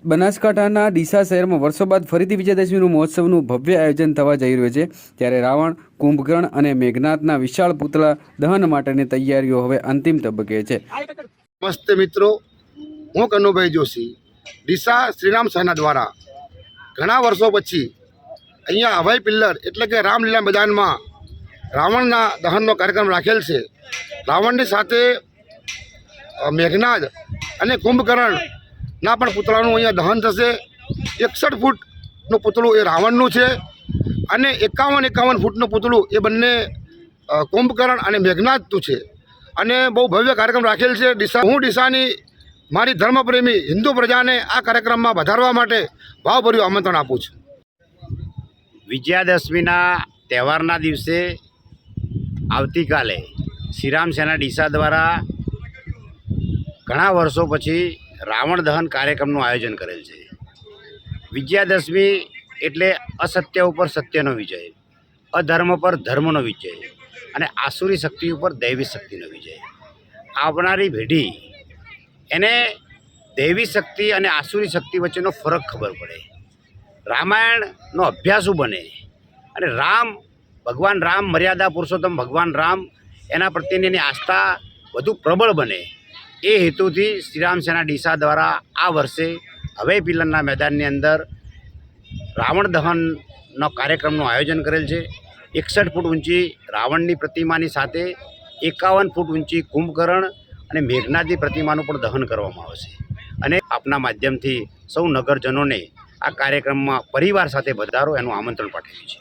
બનાસકાંઠાના ડીસા શહેરમાં વર્ષો બાદ ફરીથી વિજયાદશમીનું મહોત્સવનું ભવ્ય આયોજન થવા જઈ રહ્યું છે। ત્યારે રાવણ, કુંભકર્ણ અને મેઘનાથના વિશાળ પુતળા દહન માટેની તૈયારીઓ હવે અંતિમ તબક્કે છે। નમસ્તે મિત્રો, હું કનુભાઈ જોશી। ડીસા શ્રીરામ સેના દ્વારા ઘણા વર્ષો પછી અહીંયા હવાઈ પિલ્લર એટલે કે રામલીલા મેદાનમાં રાવણના દહનનો કાર્યક્રમ રાખેલ છે। રાવણની સાથે મેઘનાદ અને કુંભકર્ણના પણ પુતળાનું અહીંયા દહન થશે। 61 ફૂટનું પુતળું એ રાવણનું છે અને 51 ફૂટનું પુતળું એ બંને કુંભકર્ણ અને મેઘનાદનું છે અને બહુ ભવ્ય કાર્યક્રમ રાખેલ છે। હું ડીસાની મારી ધર્મપ્રેમી હિન્દુ પ્રજાને આ કાર્યક્રમમાં વધારવા માટે ભાવભર્યું આમંત્રણ આપું છું। વિજયાદશમીના તહેવારના દિવસે આવતીકાલે શ્રીરામ સેના ડીસા દ્વારા ઘણા વર્ષો પછી રાવણ દહન કાર્યક્રમનું આયોજન કરેલ છે। વિજયાદશમી એટલે અસત્ય ઉપર સત્યનો વિજય, અધર્મ પર ધર્મનો વિજય અને આસુરી શક્તિ ઉપર દૈવી શક્તિનો વિજય। આવનારી પેઢી એને દૈવી શક્તિ અને આસુરી શક્તિ વચ્ચેનો ફરક ખબર પડે, રામાયણનો અભ્યાસુ બને અને ભગવાન રામ મર્યાદા પુરુષોત્તમ ભગવાન રામ એના પ્રત્યેની એની આસ્થા વધુ પ્રબળ બને। એ હેતુથી શ્રીરામ સેના ડીસા દ્વારા આ વર્ષે હવાઈ પિલ્લરના મેદાનની અંદર રાવણ દહનનો કાર્યક્રમનું આયોજન કરેલ છે। 61 ફૂટ ઊંચી રાવણની પ્રતિમાની સાથે 51 ફૂટ ઊંચી કુંભકર્ણ અને મેઘનાદની પ્રતિમાનું પણ દહન કરવામાં આવશે અને આપના માધ્યમથી સૌ નગરજનોને આ કાર્યક્રમમાં પરિવાર સાથે વધારો એનું આમંત્રણ પાઠવ્યું છે।